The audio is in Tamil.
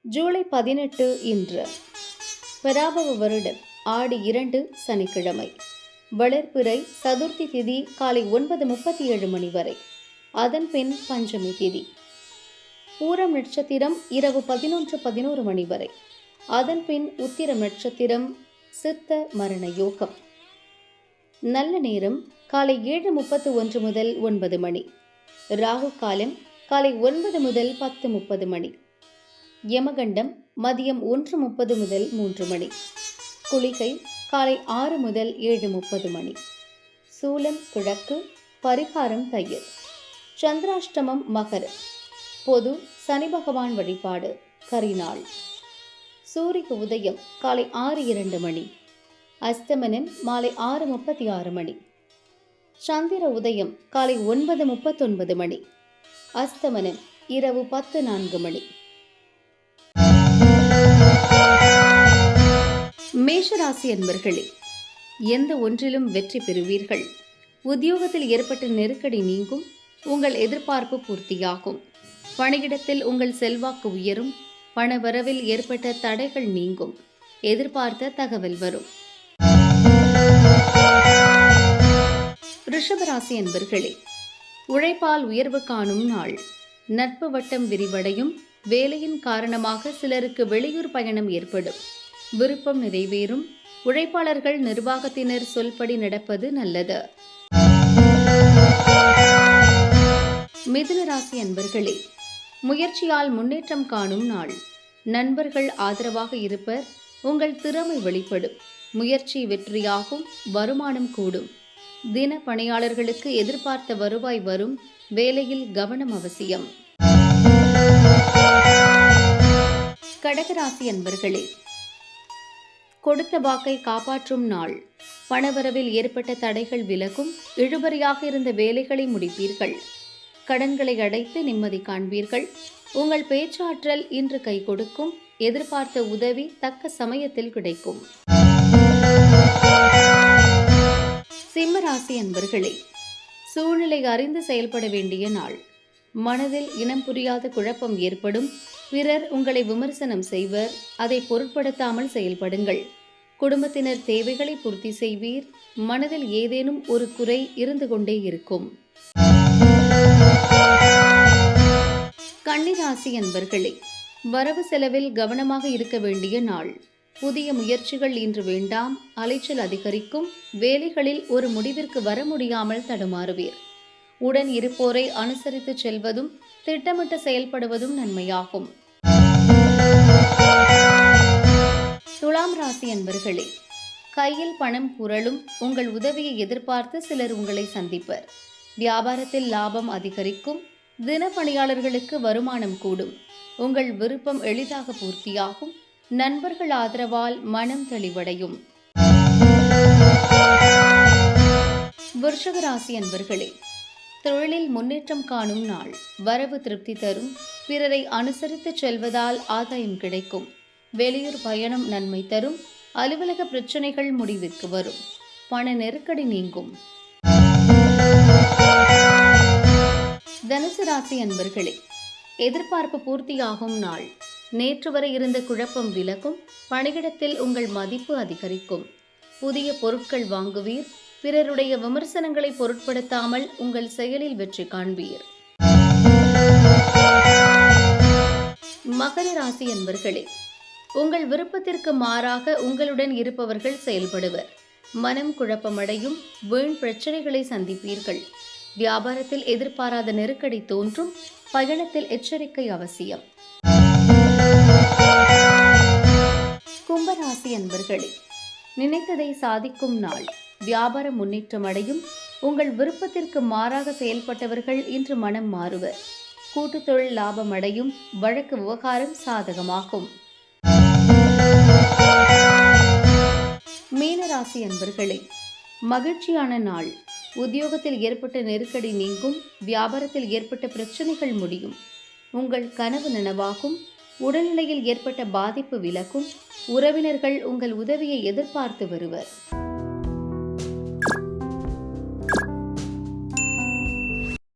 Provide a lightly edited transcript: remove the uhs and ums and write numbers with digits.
ஜூலை 18 இன்று பராபவ வருடம் ஆடி 2 சனிக்கிழமை. வளர்பிறை சதுர்த்தி திதி காலை 9:37 மணி வரை. அதன் பின் பஞ்சமி திதி. பூரம் நட்சத்திரம் இரவு 11:11 மணி வரை. அதன் பின் உத்திரம் நட்சத்திரம் சித்த மரண யோகம். நல்ல நேரம் காலை 7:31 முதல் 9 மணி. ராகு காலம் காலை 9 முதல் 10:30 மணி. யமகண்டம் மதியம் 1:30 முதல் 3 மணி. குளிகை காலை 6 முதல் 7:30 மணி. சூலம் கிழக்கு. பரிகாரம் தயிர். சந்திராஷ்டமம் மகர. பொது சனி பகவான் வழிபாடு கரிநாள். சூரிய உதயம் காலை 6:02 மணி. அஸ்தமனம் மாலை 6:36 மணி. சந்திர உதயம் காலை 9:39 மணி. அஸ்தமனம் இரவு 10:04 மணி. மேஷராசி அன்பர்களே, எந்த ஒன்றிலும் வெற்றி பெறுவீர்கள். உத்தியோகத்தில் ஏற்பட்ட நெருக்கடி நீங்கும். உங்கள் எதிர்பார்ப்பு பூர்த்தியாகும். பணியிடத்தில் உங்கள் செல்வாக்கு உயரும். பணவரவில் ஏற்பட்ட தடைகள் நீங்கும். எதிர்பார்த்த தகவல் வரும். ரிஷபராசி அன்பர்களே, உழைப்பால் உயர்வு காணும் நாள். நட்பு வட்டம் விரிவடையும். வேலையின் காரணமாக சிலருக்கு வெளியூர் பயணம் ஏற்படும். விருப்பம் நிறைவேறும். உழைப்பாளர்கள் நிர்வாகத்தினர் சொல்படி நடப்பது நல்லது. மிதுன ராசி அன்பர்களே, முயற்சியால் முன்னேற்றம் காணும் நாள். நண்பர்கள் ஆதரவாக இருப்பர். உங்கள் திறமை வெளிப்படும். முயற்சி வெற்றியாகும். வருமானம் கூடும். தின பணியாளர்களுக்கு எதிர்பார்த்த வருவாய் வரும். வேலையில் கவனம் அவசியம். கடகராசி அன்பர்களே, கொடுத்த வாக்கை காப்பாற்றும் நாள். பணவரவில் ஏற்பட்ட தடைகள் விலகும். இழுபறியாக இருந்த வேலைகளை முடிப்பீர்கள். கடன்களை அடைத்து நிம்மதி காண்பீர்கள். உங்கள் பேச்சாற்றல் இன்று கை கொடுக்கும். எதிர்பார்த்த உதவி தக்க சமயத்தில் கிடைக்கும். சிம்மராசி அன்பர்களே, சூழ்நிலை அறிந்து செயல்பட வேண்டிய நாள். மனதில் இனம் புரியாத குழப்பம் ஏற்படும். பிறர் உங்களை விமர்சனம் செய்வர். அதை பொருட்படுத்தாமல் செயல்படுங்கள். குடும்பத்தினர் தேவைகளை பூர்த்தி செய்வீர். மனதில் ஏதேனும் ஒரு குறை இருந்து கொண்டே இருக்கும். கன்னிராசி அன்பர்களே, வரவு செலவில் கவனமாக இருக்க வேண்டிய நாள். புதிய முயற்சிகள் இன்று வேண்டாம். அலைச்சல் அதிகரிக்கும். வேலைகளில் ஒரு முடிவிற்கு வர முடியாமல் தடுமாறுவீர். உடன் இருப்போரை அனுசரித்து செல்வதும் திட்டமிட்டு செயல்படுவதும் நன்மையாகும். துலாம் ராசி அன்பர்களே, கையில் பணம் புரளும். உங்கள் உதவியை எதிர்பார்த்து சிலர் உங்களை சந்திப்பர். வியாபாரத்தில் லாபம் அதிகரிக்கும். தின பணியாளர்களுக்கு வருமானம் கூடும். உங்கள் விருப்பம் எளிதாக பூர்த்தியாகும். நண்பர்கள் ஆதரவால் மனம் தெளிவடையும். விருஷக ராசி அன்பர்களே, தொழிலில் முன்னேற்றம் காணும் நாள். வரவு திருப்தி தரும். பிறரை அனுசரித்து செல்வதால் ஆதாயம் கிடைக்கும். வெளியூர் பயணம் நன்மை தரும். அலுவலக பிரச்சனைகள் முடிவுக்கு வரும். பண நெருக்கடி நீங்கும். தனுசு ராசி அன்பர்களே, எதிர்பார்ப்பு பூர்த்தியாகும் நாள். நேற்று வரை இருந்த குழப்பம் விலகும். பணியிடத்தில் உங்கள் மதிப்பு அதிகரிக்கும். புதிய பொருட்கள் வாங்குவீர். பிறருடைய விமர்சனங்களை பொருட்படுத்தாமல் உங்கள் செயலில் வெற்றி காண்பீர். மகர ராசி அன்பர்களே, உங்கள் விருப்பத்திற்கு மாறாக உங்களுடன் இருப்பவர்கள் செயல்படுவர். மனம் குழப்பமடையும். வீண் பிரச்சனைகளை சந்திப்பீர்கள். வியாபாரத்தில் எதிர்பாராத நெருக்கடி தோன்றும். பயணத்தில் எச்சரிக்கை அவசியம். கும்பராசி அன்பர்களே, நினைத்ததை சாதிக்கும் நாள். வியாபாரம் முன்னேற்றம் அடையும். உங்கள் விருப்பத்திற்கு மாறாக செயல்பட்டவர்கள் இன்று மனம் மாறுவர். கூட்டுத் தொழில் லாபம் அடையும். வழக்கு விவகாரம் சாதகமாகும். மீனராசி அன்பர்களே, மகிழ்ச்சியான நாள். உத்தியோகத்தில் ஏற்பட்ட நெருக்கடி நீங்கும். வியாபாரத்தில் ஏற்பட்ட பிரச்சனைகள் முடியும். உங்கள் கனவு நனவாகும். உடல்நிலையில் ஏற்பட்ட பாதிப்பு விலகும். உறவினர்கள் உங்கள் உதவியை எதிர்பார்த்து வருவர்.